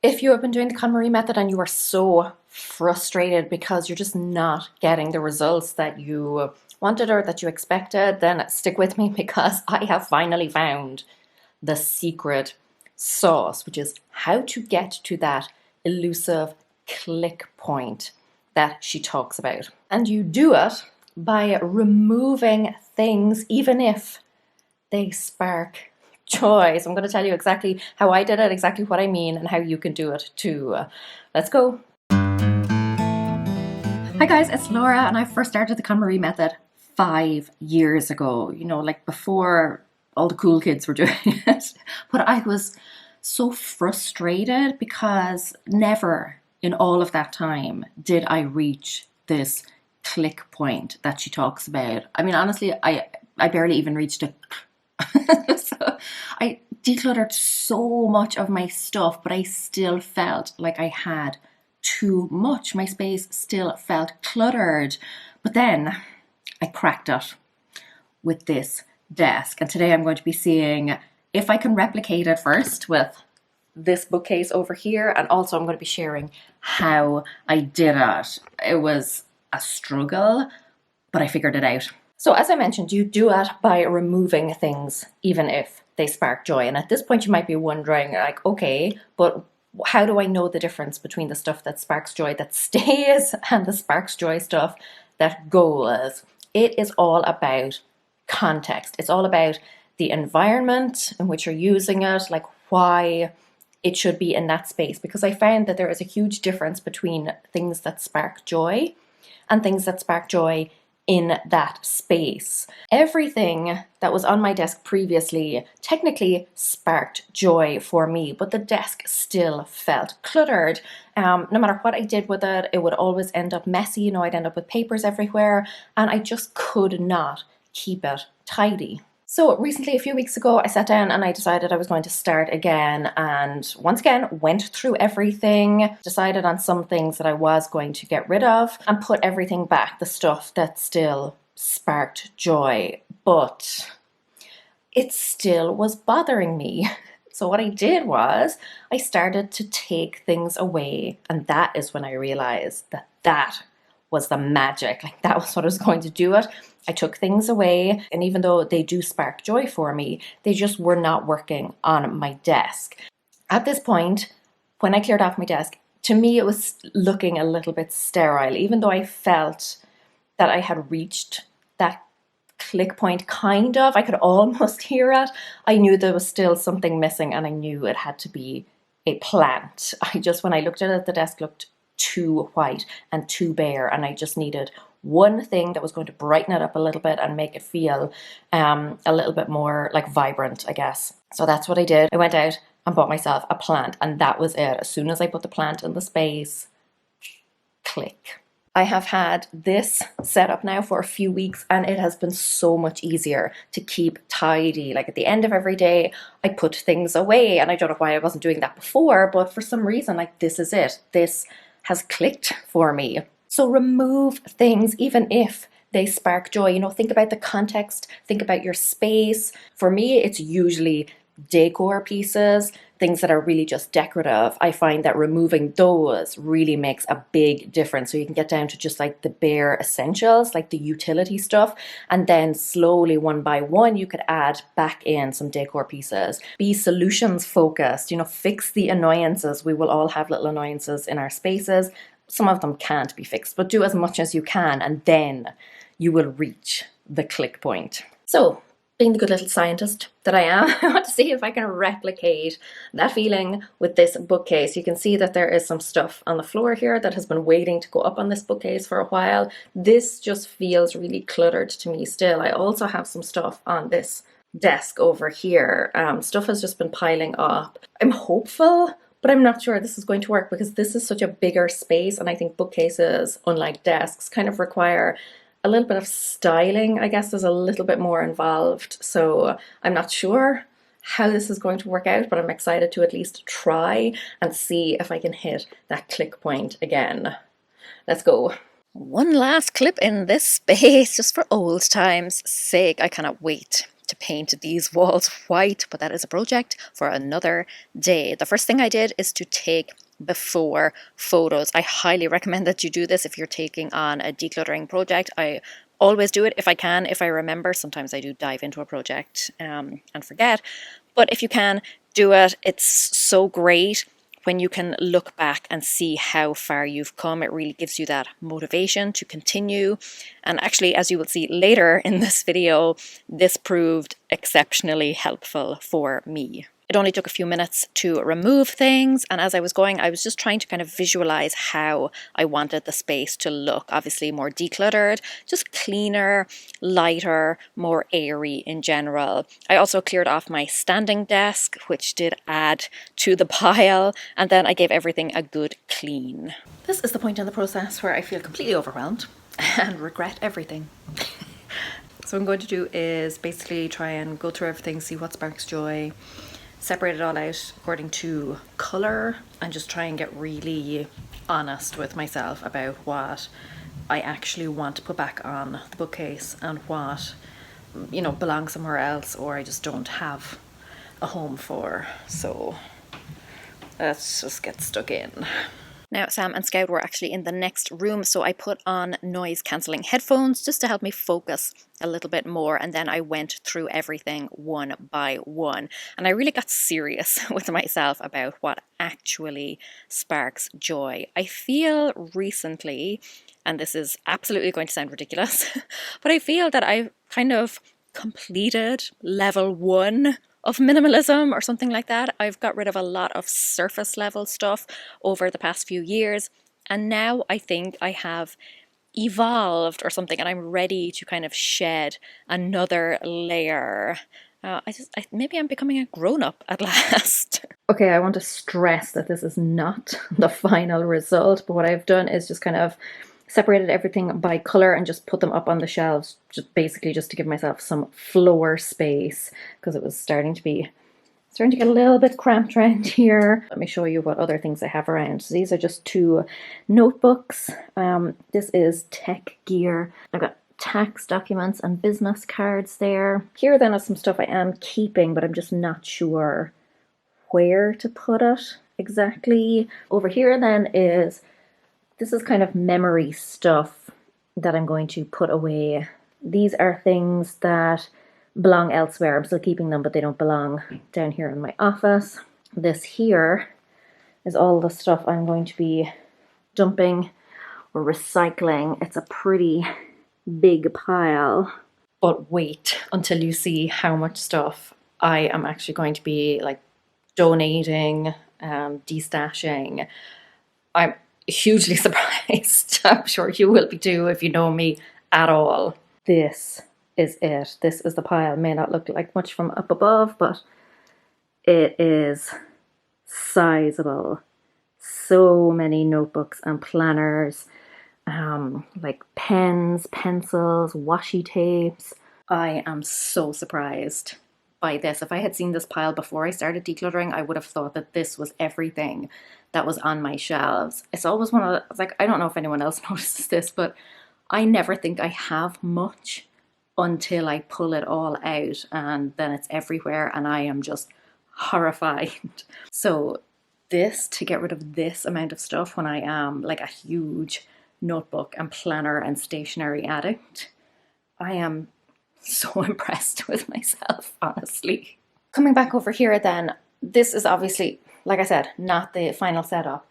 If you have been doing the KonMari method and you are so frustrated because you're just not getting the results that you wanted or that you expected, then stick with me because I have finally found the secret sauce, which is how to get to that elusive click point that she talks about. And you do it by removing things, even if they spark joy. So I'm going to tell you exactly how I did it, exactly what I mean, and how you can do it too. Let's go. Hi guys, it's Laura, and I first started the KonMari method 5 years ago, like before all the cool kids were doing it. But I was so frustrated because never in all of that time did I reach this click point that she talks about. I mean, honestly, I barely even reached it. So I decluttered so much of my stuff, but I still felt like I had too much. My space still felt cluttered. But then I cracked it with this desk. And today I'm going to be seeing if I can replicate it first with this bookcase over here. And also I'm going to be sharing how I did it. It was a struggle, but I figured it out. So as I mentioned, you do it by removing things, even if they spark joy. And at this point, you might be wondering, like, okay, but how do I know the difference between the stuff that sparks joy that stays and the sparks joy stuff that goes? It is all about context. It's all about the environment in which you're using it, like why it should be in that space. Because I found that there is a huge difference between things that spark joy and things that spark joy in that space. Everything that was on my desk previously technically sparked joy for me, but the desk still felt cluttered. No matter what I did with it, it would always end up messy. I'd end up with papers everywhere, and I just could not keep it tidy. So recently, a few weeks ago, I sat down and I decided I was going to start again, and once again went through everything, decided on some things that I was going to get rid of and put everything back, the stuff that still sparked joy, but it still was bothering me. So what I did was I started to take things away, and that is when I realized that that was the magic. Like, that was what I was going to do it. I took things away, and even though they do spark joy for me, they just were not working on my desk. At this point, when I cleared off my desk, to me it was looking a little bit sterile, even though I felt that I had reached that click point, kind of. I could almost hear it. I knew there was still something missing, and I knew it had to be a plant. When I looked at it, the desk looked too white and too bare, and I just needed one thing that was going to brighten it up a little bit and make it feel a little bit more like vibrant, I guess. So that's what I did. I went out and bought myself a plant, and that was it. As soon as I put the plant in the space, click. I have had this set up now for a few weeks, and it has been so much easier to keep tidy. Like, at the end of every day, I put things away, and I don't know why I wasn't doing that before, but for some reason, like, this is it. This has clicked for me. So remove things, even if they spark joy. Think about the context, think about your space. For me, it's usually decor pieces, things that are really just decorative. I find that removing those really makes a big difference. So you can get down to just like the bare essentials, like the utility stuff, and then slowly, one by one, you could add back in some decor pieces. Be solutions focused, fix the annoyances. We will all have little annoyances in our spaces. Some of them can't be fixed, but do as much as you can, and then you will reach the click point. So, being the good little scientist that I am, I want to see if I can replicate that feeling with this bookcase. You can see that there is some stuff on the floor here that has been waiting to go up on this bookcase for a while. This just feels really cluttered to me still. I also have some stuff on this desk over here. Stuff has just been piling up. I'm hopeful, but I'm not sure this is going to work because this is such a bigger space, and I think bookcases, unlike desks, kind of require a little bit of styling. I guess there's a little bit more involved. So I'm not sure how this is going to work out, but I'm excited to at least try and see if I can hit that click point again. Let's go. One last clip in this space, just for old times' sake. I cannot wait to paint these walls white, but that is a project for another day. The first thing I did is to take before photos. I highly recommend that you do this if you're taking on a decluttering project. I always do it if I can, if I remember. Sometimes I do dive into a project and forget, but if you can do it, it's so great when you can look back and see how far you've come. It really gives you that motivation to continue. And actually, as you will see later in this video, this proved exceptionally helpful for me. It only took a few minutes to remove things, and as I was going, I was just trying to kind of visualize how I wanted the space to look. Obviously more decluttered, just cleaner, lighter, more airy in general. I also cleared off my standing desk, which did add to the pile, and then I gave everything a good clean. This is the point in the process where I feel completely overwhelmed and regret everything. So what I'm going to do is basically try and go through everything, see what sparks joy, separate it all out according to color, and just try and get really honest with myself about what I actually want to put back on the bookcase and what, you know, belongs somewhere else or I just don't have a home for. So let's just get stuck in. Now, Sam and Scout were actually in the next room, so I put on noise-cancelling headphones just to help me focus a little bit more, and then I went through everything one by one. And I really got serious with myself about what actually sparks joy. I feel recently, and this is absolutely going to sound ridiculous, but I feel that I've kind of completed level 1 of minimalism or something like that. I've got rid of a lot of surface level stuff over the past few years, and now I think I have evolved or something, and I'm ready to kind of shed another layer. Maybe I'm becoming a grown-up at last. Okay, I want to stress that this is not the final result, but what I've done is just kind of separated everything by color and just put them up on the shelves, just basically just to give myself some floor space, because it was starting to get a little bit cramped around here. Let me show you what other things I have around. So these are just 2 notebooks. This is tech gear. I've got tax documents and business cards there. Here then is some stuff I am keeping, but I'm just not sure where to put it exactly. Over here then this is kind of memory stuff that I'm going to put away. These are things that belong elsewhere. I'm still keeping them, but they don't belong down here in my office. This here is all the stuff I'm going to be dumping or recycling. It's a pretty big pile. But wait until you see how much stuff I am actually going to be like donating, destashing. I'm hugely surprised. I'm sure you will be too if you know me at all. This is it. This is the pile. It may not look like much from up above, but it is sizable. So many notebooks and planners, like pens, pencils, washi tapes. I am so surprised by this. If I had seen this pile before I started decluttering, I would have thought that this was everything that was on my shelves. It's always one of the, like, I don't know if anyone else notices this, but I never think I have much until I pull it all out, and then it's everywhere and I am just horrified. So to get rid of this amount of stuff when I am like a huge notebook and planner and stationery addict, I am so impressed with myself, honestly. Coming back over here then, this is obviously, like I said, not the final setup.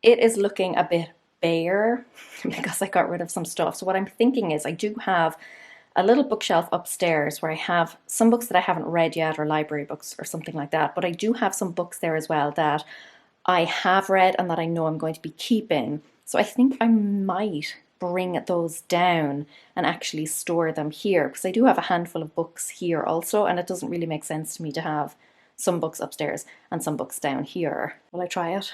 It is looking a bit bare because I got rid of some stuff. So what I'm thinking is I do have a little bookshelf upstairs where I have some books that I haven't read yet, or library books or something like that. But I do have some books there as well that I have read and that I know I'm going to be keeping. So I think I might bring those down and actually store them here, because I do have a handful of books here also, and it doesn't really make sense to me to have some books upstairs and some books down here. Will I try it?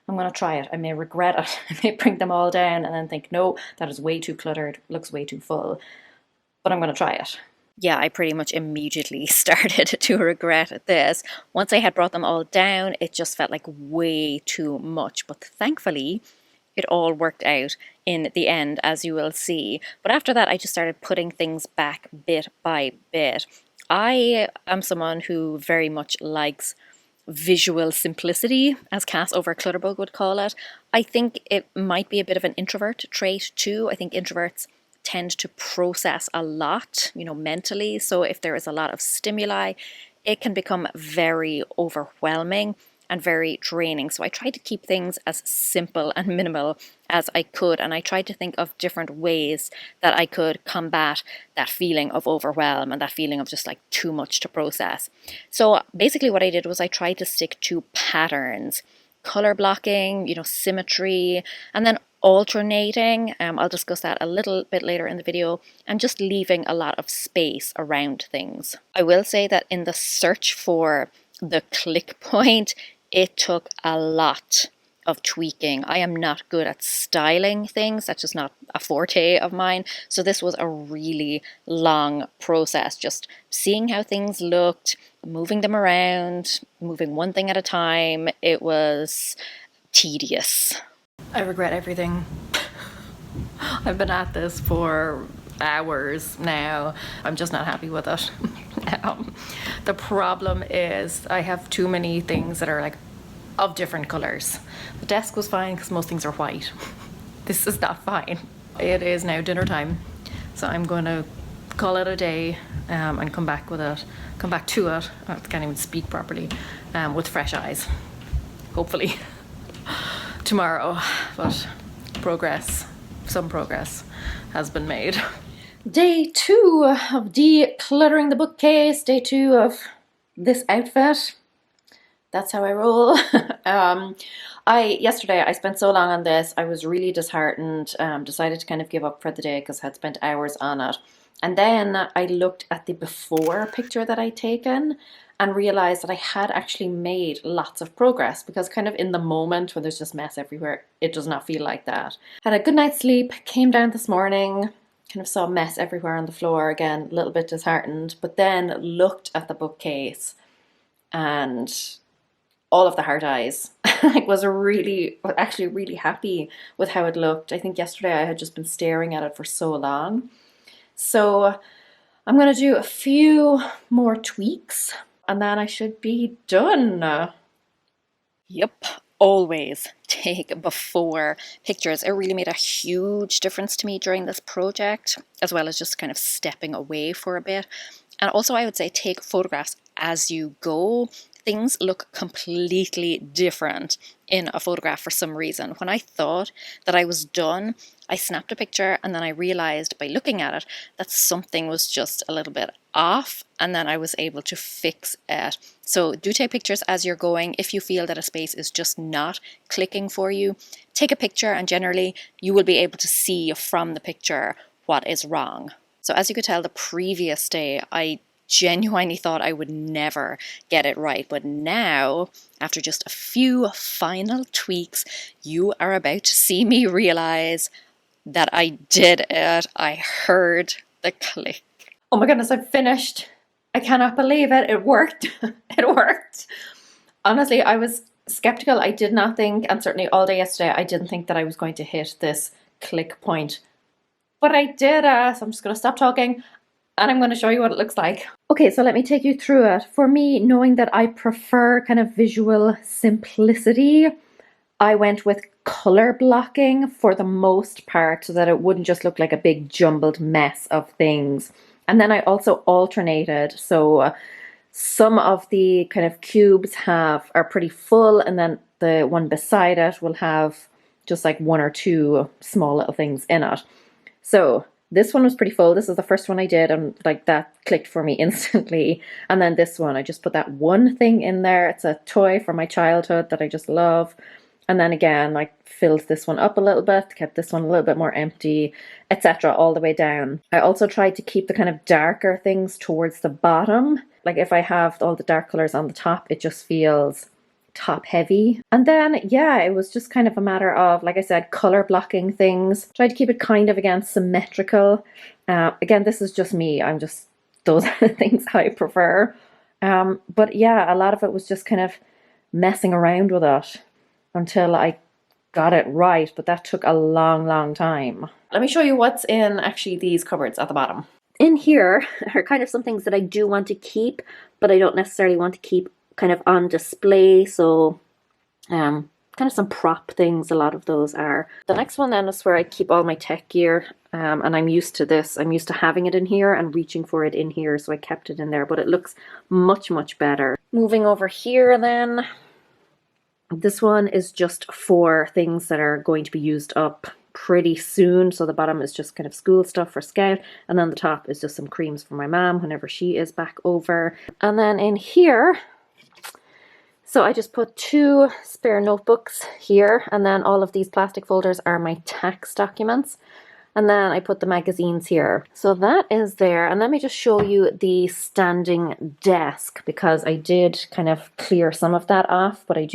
I'm going to try it. I may regret it. I may bring them all down and then think, no, that is way too cluttered, looks way too full. But I'm going to try it. Yeah, I pretty much immediately started to regret this. Once I had brought them all down, it just felt like way too much. But thankfully, it all worked out in the end, as you will see. But after that, I just started putting things back bit by bit. I am someone who very much likes visual simplicity, as Cass over Clutterbug would call it. I think it might be a bit of an introvert trait too. I think introverts tend to process a lot, mentally. So if there is a lot of stimuli, it can become very overwhelming and very draining. So I tried to keep things as simple and minimal as I could, and I tried to think of different ways that I could combat that feeling of overwhelm and that feeling of just like too much to process. So basically what I did was I tried to stick to patterns, color blocking, symmetry, and then alternating. I'll discuss that a little bit later in the video, and just leaving a lot of space around things. I will say that in the search for the click point, it took a lot of tweaking. I am not good at styling things. That's just not a forte of mine. So this was a really long process, just seeing how things looked, moving them around, moving one thing at a time. It was tedious. I regret everything. I've been at this for hours now. I'm just not happy with it. The problem is I have too many things that are like of different colors. The desk was fine because most things are white. This is not fine. It is now dinner time, so I'm going to call it a day and come back to it. I can't even speak properly, with fresh eyes, hopefully tomorrow. But some progress has been made. Day 2 of decluttering the bookcase, day 2 of this outfit. That's how I roll. Yesterday I spent so long on this, I was really disheartened, decided to kind of give up for the day because I had spent hours on it. And then I looked at the before picture that I'd taken and realized that I had actually made lots of progress, because kind of in the moment when there's just mess everywhere, it does not feel like that. Had a good night's sleep, came down this morning, kind of saw mess everywhere on the floor again, a little bit disheartened, but then looked at the bookcase and all of the heart eyes. I was actually really happy with how it looked. I think yesterday I had just been staring at it for so long. So I'm going to do a few more tweaks and then I should be done. Yep, always take before pictures. It really made a huge difference to me during this project, as well as just kind of stepping away for a bit. And also I would say take photographs as you go. Things look completely different in a photograph for some reason. When I thought that I was done, I snapped a picture and then I realized by looking at it that something was just a little bit off, and then I was able to fix it. So do take pictures as you're going. If you feel that a space is just not clicking for you, take a picture and generally you will be able to see from the picture what is wrong. So as you could tell, the previous day I genuinely thought I would never get it right, but now after just a few final tweaks, you are about to see me realize that I did it. I heard the click. Oh my goodness, I've finished. I cannot believe it. It worked. It worked. Honestly, I was skeptical. I did not think, and certainly all day yesterday, I didn't think that I was going to hit this click point, but I did. So I'm just going to stop talking and I'm going to show you what it looks like. Okay, so let me take you through it. For me, knowing that I prefer kind of visual simplicity, I went with color blocking for the most part so that it wouldn't just look like a big jumbled mess of things. And then I also alternated. So some of the kind of cubes are pretty full, and then the one beside it will have just like 1 or 2 small little things in it. So this one was pretty full. This is the first one I did, and like that clicked for me instantly. And then this one, I just put that one thing in there. It's a toy from my childhood that I just love. And then again, I filled this one up a little bit, kept this one a little bit more empty, etc. all the way down. I also tried to keep the kind of darker things towards the bottom. Like if I have all the dark colors on the top, it just feels top heavy. And then yeah, it was just kind of a matter of, like I said, color blocking things. Tried to keep it kind of again symmetrical. Again, this is just me. Those are the things I prefer. But yeah, a lot of it was just kind of messing around with it until I got it right, but that took a long time. Let me show you what's in actually these cupboards at the bottom. In here are kind of some things that I do want to keep, but I don't necessarily want to keep kind of on display. So kind of some prop things, a lot of those are. The next one then is where I keep all my tech gear, and I'm used to this. I'm used to having it in here and reaching for it in here, so I kept it in there, but it looks much better. Moving over here then, this one is just for things that are going to be used up pretty soon. So the bottom is just kind of school stuff for Scout, and then the top is just some creams for my mom whenever she is back over. And then in here, so I just put 2 spare notebooks here, and then all of these plastic folders are my tax documents. And then I put the magazines here. So that is there. And let me just show you the standing desk, because I did kind of clear some of that off, but I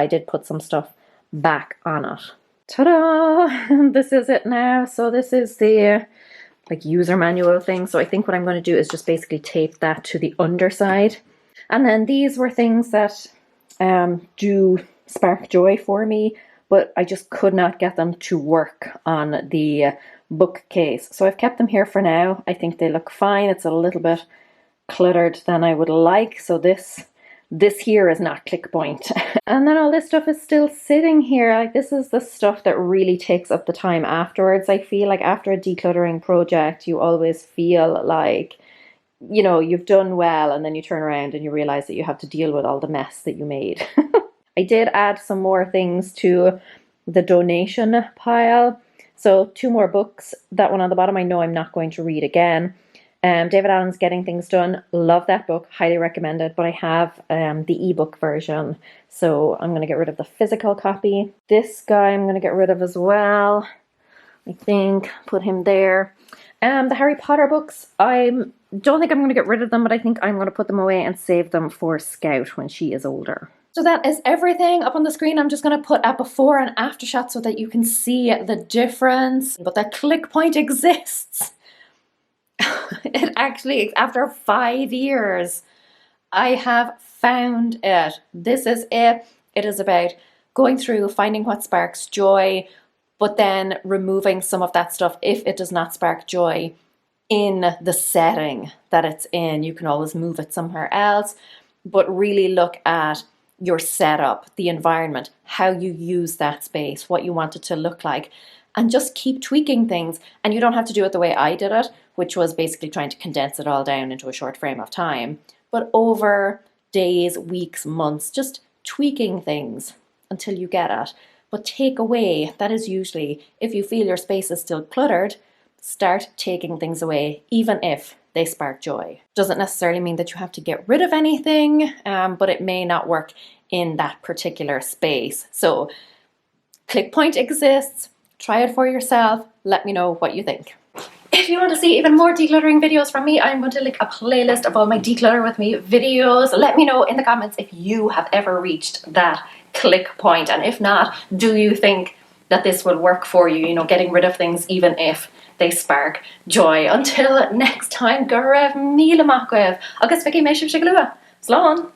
did put some stuff back on it. Ta-da! This is it now. So this is the like user manual thing. So I think what I'm going to do is just basically tape that to the underside. And then these were things that do spark joy for me, but I just could not get them to work on the bookcase. So I've kept them here for now. I think they look fine. It's a little bit cluttered than I would like. So this here is not ClickPoint. And then all this stuff is still sitting here. Like, this is the stuff that really takes up the time afterwards. I feel like after a decluttering project, you always feel like, you know, you've done well, and then you turn around and you realize that you have to deal with all the mess that you made. I did add some more things to the donation pile. So 2 more books. That one on the bottom I know I'm not going to read again. David Allen's Getting Things Done. Love that book. Highly recommend it. But I have the ebook version. So I'm going to get rid of the physical copy. This guy I'm going to get rid of as well. I think. Put him there. The Harry Potter books, I don't think I'm going to get rid of them, but I think I'm going to put them away and save them for Scout when she is older. So that is everything up on the screen. I'm just going to put a before and after shot so that you can see the difference. But that ClickPoint exists. It actually, after 5 years, I have found it. This is it. It is about going through, finding what sparks joy, but then removing some of that stuff if it does not spark joy in the setting that it's in. You can always move it somewhere else, but really look at your setup, the environment, how you use that space, what you want it to look like, and just keep tweaking things. And you don't have to do it the way I did it, which was basically trying to condense it all down into a short frame of time, but over days, weeks, months, just tweaking things until you get it. But take away, that is usually, if you feel your space is still cluttered, start taking things away, even if they spark joy. Doesn't necessarily mean that you have to get rid of anything, but it may not work in that particular space. So ClickPoint exists, try it for yourself, let me know what you think. If you want to see even more decluttering videos from me, I'm going to link a playlist of all my Declutter With Me videos. Let me know in the comments if you have ever reached that ClickPoint, and if not, do you think that this will work for you, you know, getting rid of things even if they spark joy. Until next time, go raibh míle mac raibh agus Vicky Meishim Shigalua. Slán!